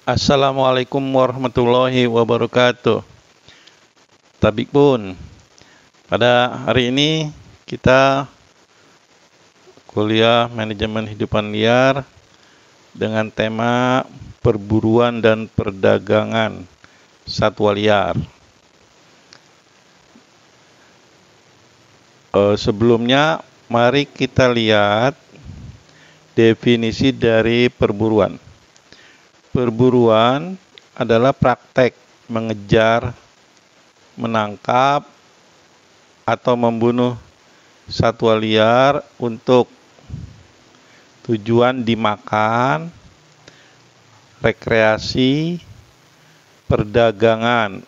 Assalamualaikum warahmatullahi wabarakatuh. Tabik pun, pada hari ini kita kuliah manajemen hidupan liar dengan tema perburuan dan perdagangan satwa liar. Sebelumnya, mari kita lihat definisi dari perburuan. Perburuan adalah praktek mengejar, menangkap, atau membunuh satwa liar untuk tujuan dimakan, rekreasi, perdagangan,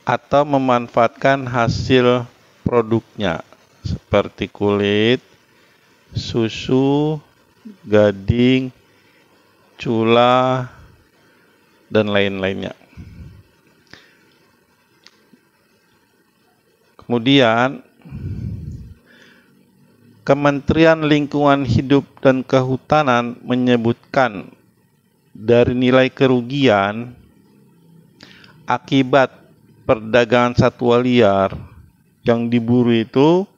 atau memanfaatkan hasil produknya seperti kulit, susu, gading, cula, dan lain-lainnya. Kemudian, Kementerian Lingkungan Hidup dan Kehutanan menyebutkan dari nilai kerugian akibat perdagangan satwa liar yang diburu itu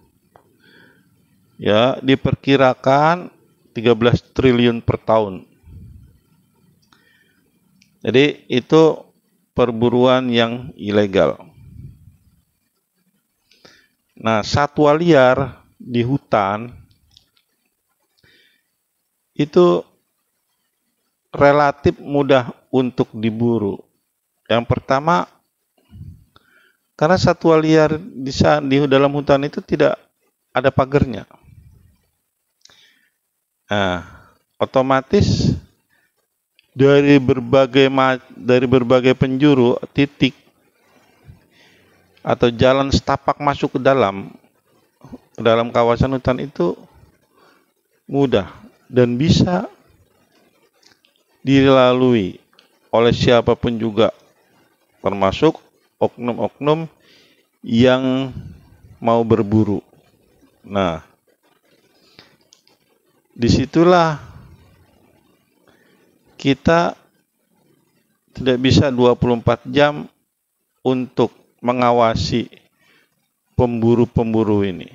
diperkirakan 13 triliun per tahun. Jadi itu perburuan yang ilegal. Nah, satwa liar di hutan itu relatif mudah untuk diburu. Yang pertama, karena satwa liar di dalam hutan itu tidak ada pagarnya. Nah, otomatis dari berbagai penjuru titik atau jalan setapak masuk ke dalam kawasan hutan itu mudah dan bisa dilalui oleh siapapun juga, termasuk oknum-oknum yang mau berburu. Nah, disitulah kita tidak bisa 24 jam untuk mengawasi pemburu-pemburu ini.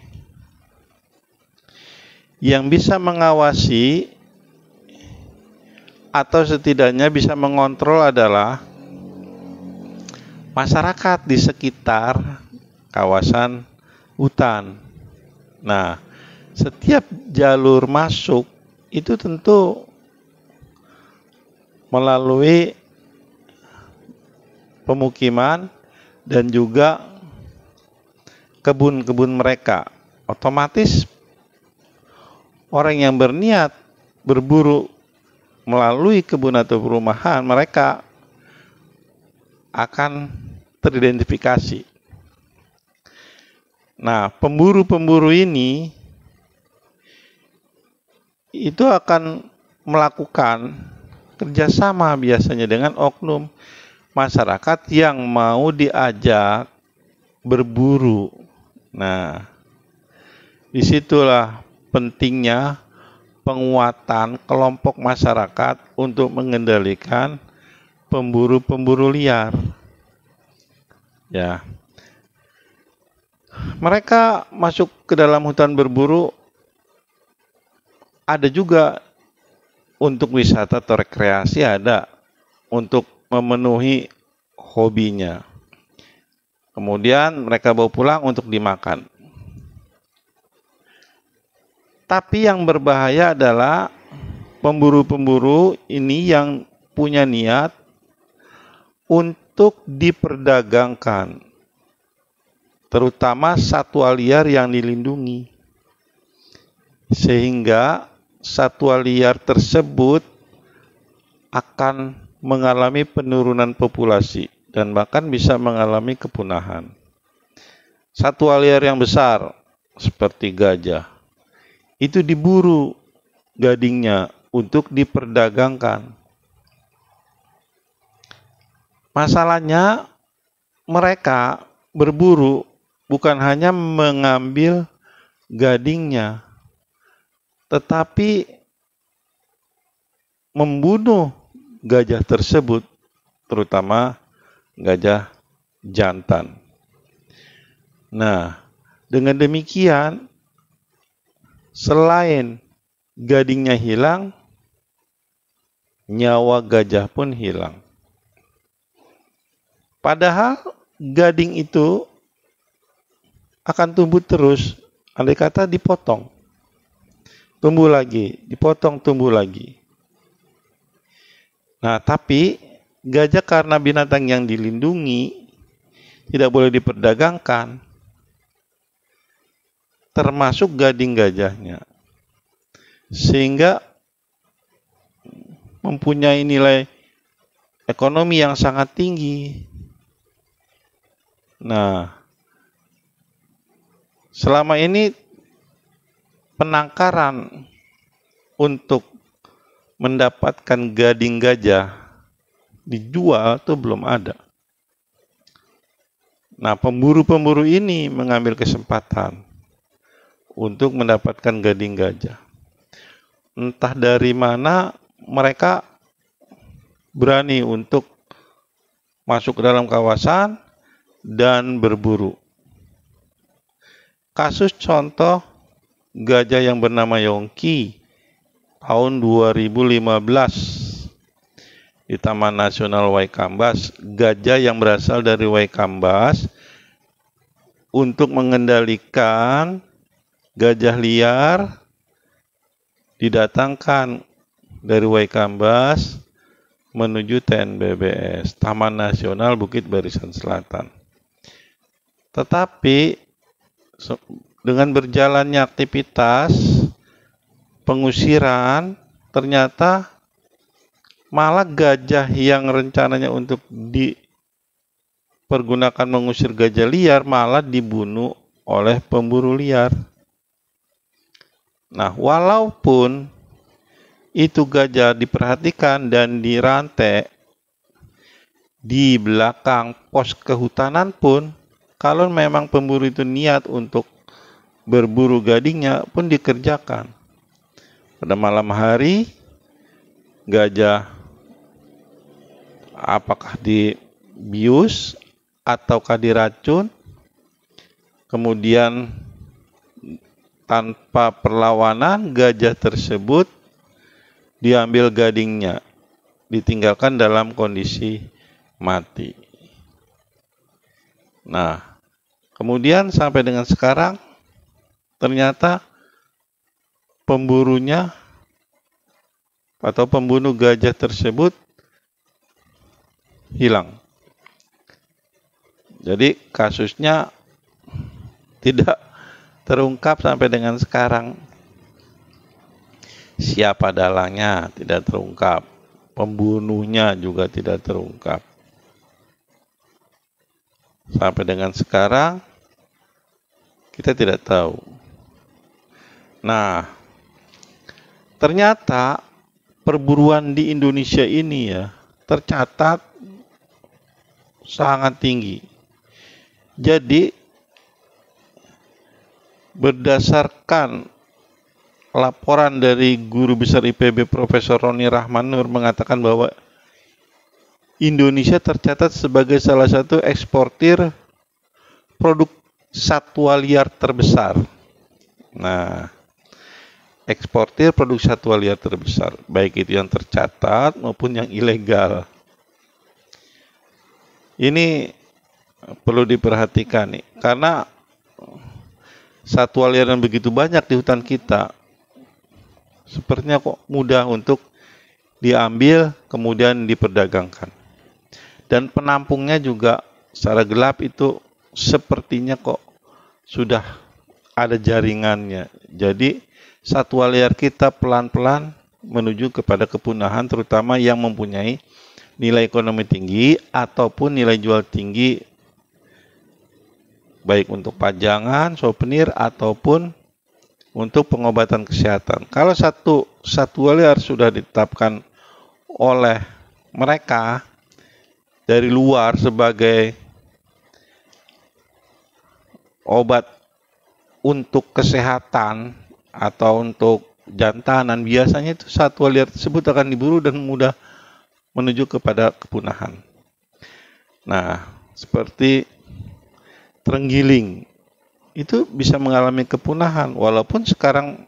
Yang bisa mengawasi atau setidaknya bisa mengontrol adalah masyarakat di sekitar kawasan hutan. Nah, setiap jalur masuk itu tentu melalui pemukiman dan juga kebun-kebun mereka. Otomatis orang yang berniat berburu melalui kebun atau perumahan mereka akan teridentifikasi. Nah, pemburu-pemburu ini itu akan melakukan kerjasama biasanya dengan oknum masyarakat yang mau diajak berburu. Nah, disitulah pentingnya penguatan kelompok masyarakat untuk mengendalikan pemburu-pemburu liar. Ya, mereka masuk ke dalam hutan berburu ada juga untuk wisata atau rekreasi, ada untuk memenuhi hobinya. Kemudian mereka bawa pulang untuk dimakan. Tapi yang berbahaya adalah pemburu-pemburu ini yang punya niat untuk diperdagangkan, terutama satwa liar yang dilindungi, sehingga satwa liar tersebut akan mengalami penurunan populasi dan bahkan bisa mengalami kepunahan. Satwa liar yang besar seperti gajah itu diburu gadingnya untuk diperdagangkan. Masalahnya mereka berburu bukan hanya mengambil gadingnya, tetapi membunuh gajah tersebut, terutama gajah jantan. Nah, dengan demikian, selain gadingnya hilang, nyawa gajah pun hilang. Padahal gading itu akan tumbuh terus, andai kata dipotong. Tumbuh lagi, dipotong, tumbuh lagi. Nah, tapi gajah karena binatang yang dilindungi, tidak boleh diperdagangkan, termasuk gading gajahnya. Sehingga mempunyai nilai ekonomi yang sangat tinggi. Nah, selama ini penangkaran untuk mendapatkan gading gajah dijual itu belum ada. Nah, pemburu-pemburu ini mengambil kesempatan untuk mendapatkan gading gajah. Entah dari mana mereka berani untuk masuk ke dalam kawasan dan berburu. Kasus contoh gajah yang bernama Yongki tahun 2015 di Taman Nasional Waikambas. Gajah yang berasal dari Waikambas untuk mengendalikan gajah liar didatangkan dari Waikambas menuju TNBBS, Taman Nasional Bukit Barisan Selatan. Tetapi dengan berjalannya aktivitas pengusiran, ternyata malah gajah yang rencananya untuk dipergunakan mengusir gajah liar malah dibunuh oleh pemburu liar. Nah, walaupun itu gajah diperhatikan dan dirantai di belakang pos kehutanan pun, kalau memang pemburu itu niat untuk berburu gadingnya pun dikerjakan. Pada malam hari, gajah apakah dibius ataukah diracun, kemudian tanpa perlawanan gajah tersebut diambil gadingnya, ditinggalkan dalam kondisi mati. Nah, kemudian sampai dengan sekarang ternyata pemburunya atau pembunuh gajah tersebut hilang. Jadi kasusnya tidak terungkap sampai dengan sekarang. Siapa dalangnya tidak terungkap, pembunuhnya juga tidak terungkap. Sampai dengan sekarang kita tidak tahu. Nah, ternyata perburuan di Indonesia ini ya tercatat sangat tinggi. Jadi berdasarkan laporan dari Guru Besar IPB Profesor Roni Rahmanur mengatakan bahwa Indonesia tercatat sebagai salah satu eksportir produk satwa liar terbesar. Nah, eksportir produk satwa liar terbesar, baik itu yang tercatat maupun yang ilegal. Ini perlu diperhatikan nih, karena satwa liar yang begitu banyak di hutan kita, sepertinya kok mudah untuk diambil kemudian diperdagangkan. Dan penampungnya juga secara gelap itu sepertinya kok sudah ada jaringannya. Jadi satwa liar kita pelan-pelan menuju kepada kepunahan, terutama yang mempunyai nilai ekonomi tinggi ataupun nilai jual tinggi, baik untuk pajangan, souvenir, ataupun untuk pengobatan kesehatan. Kalau satu satwa liar sudah ditetapkan oleh mereka dari luar sebagai obat untuk kesehatan atau untuk jantanan, biasanya itu satwa liar tersebut akan diburu dan mudah menuju kepada kepunahan. Nah, seperti terenggiling itu bisa mengalami kepunahan walaupun sekarang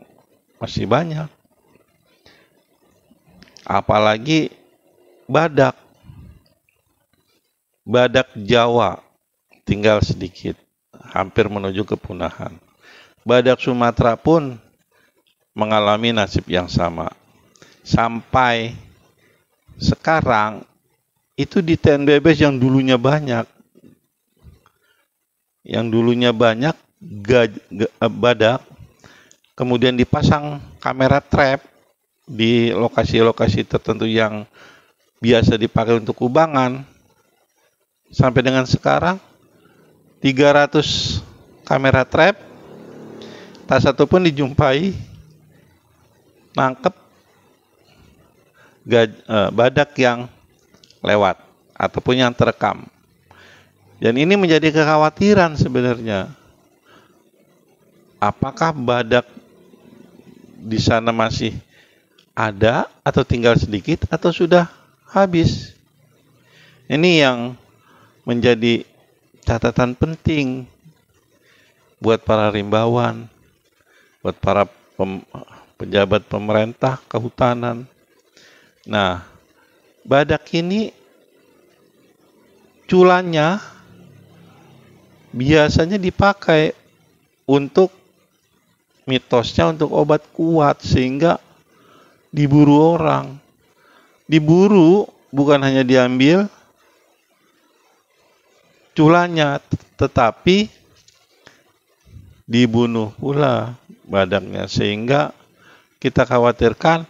masih banyak. Apalagi badak. Badak Jawa tinggal sedikit, hampir menuju kepunahan. Badak Sumatera pun mengalami nasib yang sama. Sampai sekarang itu di TNBB yang dulunya banyak. Yang dulunya banyak badak, kemudian dipasang kamera trap di lokasi-lokasi tertentu yang biasa dipakai untuk kubangan. Sampai dengan sekarang 300 kamera trap, tak satu pun dijumpai nangkep badak yang lewat ataupun yang terekam. Dan ini menjadi kekhawatiran sebenarnya. Apakah badak di sana masih ada atau tinggal sedikit atau sudah habis? Ini yang menjadi catatan penting buat para rimbawan, buat para pejabat pemerintah kehutanan. Nah, badak ini culannya biasanya dipakai untuk mitosnya untuk obat kuat sehingga diburu orang. Diburu bukan hanya diambil culannya, tetapi dibunuh pula badaknya sehingga kita khawatirkan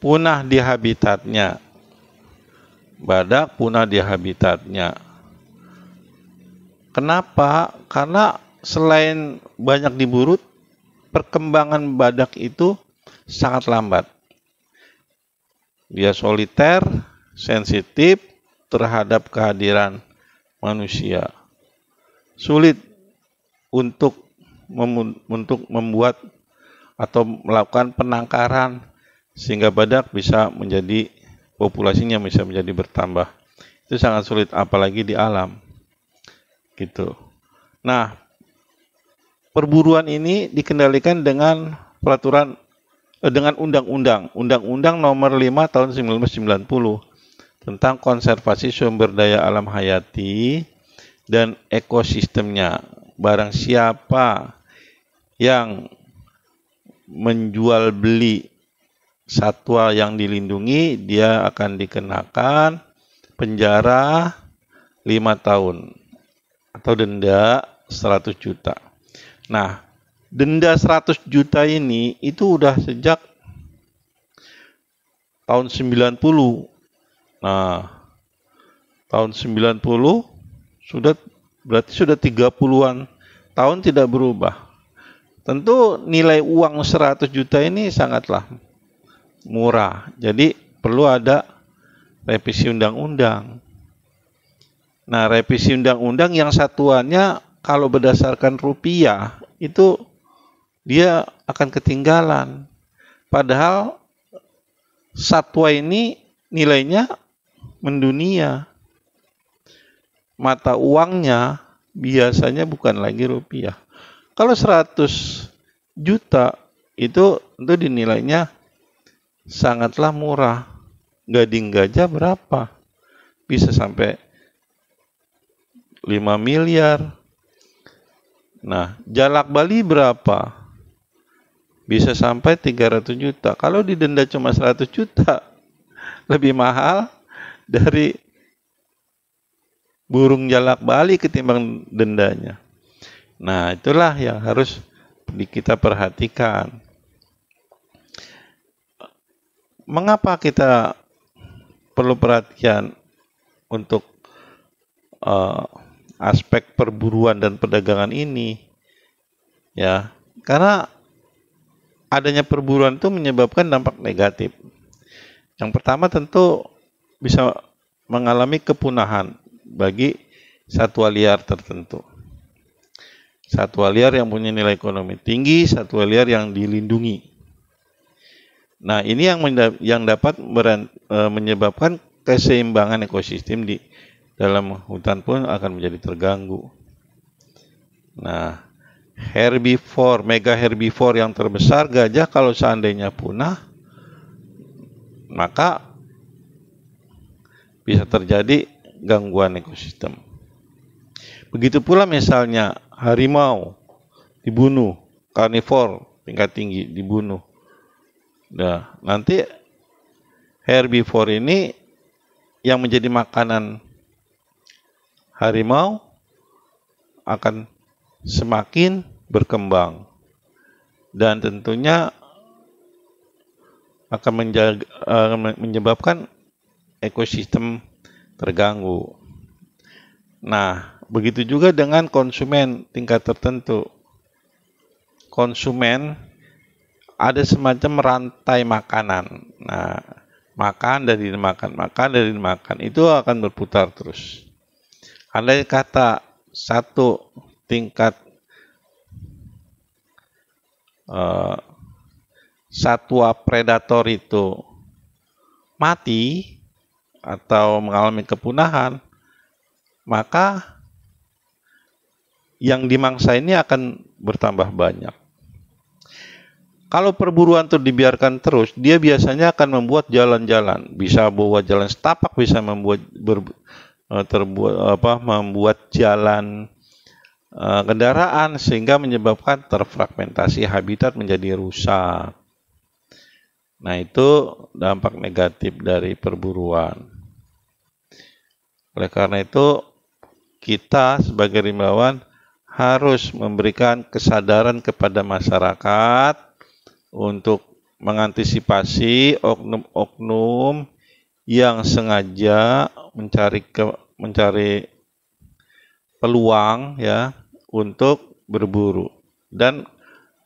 punah di habitatnya. Badak punah di habitatnya. Kenapa? Karena selain banyak diburu, perkembangan badak itu sangat lambat. Dia soliter, sensitif terhadap kehadiran manusia. Sulit untuk membuat atau melakukan penangkaran sehingga badak bisa menjadi populasinya bisa menjadi bertambah. Itu sangat sulit apalagi di alam. Gitu. Nah, perburuan ini dikendalikan dengan peraturan dengan Undang-Undang Nomor 5 Tahun 1990 tentang konservasi sumber daya alam hayati dan ekosistemnya. Barang siapa yang menjual beli satwa yang dilindungi, dia akan dikenakan penjara 5 tahun atau denda 100 juta. Nah, denda 100 juta ini itu udah sejak tahun 90. Nah, tahun 90 berarti sudah 30-an tahun tidak berubah. Tentu nilai uang 100 juta ini sangatlah murah. Jadi perlu ada revisi undang-undang. Nah, revisi undang-undang yang satuannya kalau berdasarkan rupiah itu dia akan ketinggalan. Padahal satwa ini nilainya mendunia. Mata uangnya biasanya bukan lagi rupiah. Kalau 100 juta itu tentu dinilainya sangatlah murah. Gading gajah berapa? Bisa sampai 5 miliar. Nah, jalak Bali berapa? Bisa sampai 300 juta. Kalau didenda cuma 100 juta, lebih mahal dari burung jalak Bali ketimbang dendanya. Nah, itulah yang harus kita perhatikan. Mengapa kita perlu perhatian untuk aspek perburuan dan perdagangan ini? Ya, karena adanya perburuan itu menyebabkan dampak negatif. Yang pertama tentu bisa mengalami kepunahan bagi satwa liar tertentu. Satwa liar yang punya nilai ekonomi tinggi, satwa liar yang dilindungi. Nah, ini yang dapat menyebabkan keseimbangan ekosistem di dalam hutan pun akan menjadi terganggu. Nah, mega herbivore yang terbesar gajah kalau seandainya punah, maka bisa terjadi gangguan ekosistem. Begitu pula misalnya harimau dibunuh, karnivor tingkat tinggi dibunuh. Nah, nanti herbivore ini yang menjadi makanan harimau akan semakin berkembang dan tentunya akan menyebabkan ekosistem terganggu. Nah, begitu juga dengan konsumen tingkat tertentu. Konsumen ada semacam rantai makanan. Nah, makan dari makan itu akan berputar terus. Andai kata satu tingkat satwa predator itu mati atau mengalami kepunahan, maka yang dimangsa ini akan bertambah banyak. Kalau perburuan itu dibiarkan terus, dia biasanya akan membuat jalan-jalan, bisa bawa jalan setapak, bisa membuat membuat jalan kendaraan sehingga menyebabkan terfragmentasi habitat menjadi rusak. Nah, itu dampak negatif dari perburuan. Oleh karena itu, kita sebagai rimbawan harus memberikan kesadaran kepada masyarakat untuk mengantisipasi oknum-oknum yang sengaja mencari peluang ya untuk berburu. Dan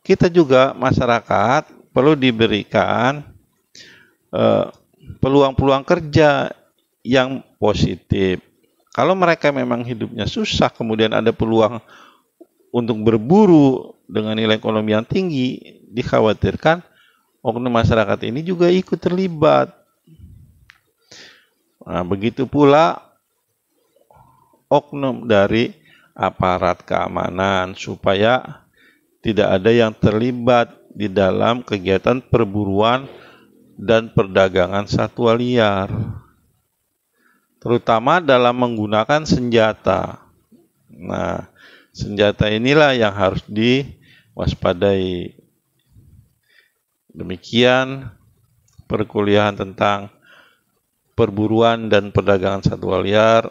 kita juga masyarakat perlu diberikan peluang-peluang kerja yang positif. Kalau mereka memang hidupnya susah, kemudian ada peluang untuk berburu dengan nilai ekonomi yang tinggi, dikhawatirkan oknum masyarakat ini juga ikut terlibat. Nah, begitu pula oknum dari aparat keamanan supaya tidak ada yang terlibat di dalam kegiatan perburuan dan perdagangan satwa liar, terutama dalam menggunakan senjata. Nah, senjata inilah yang harus diwaspadai. Demikian perkuliahan tentang perburuan dan perdagangan satwa liar.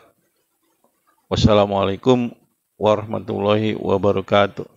Wassalamualaikum warahmatullahi wabarakatuh.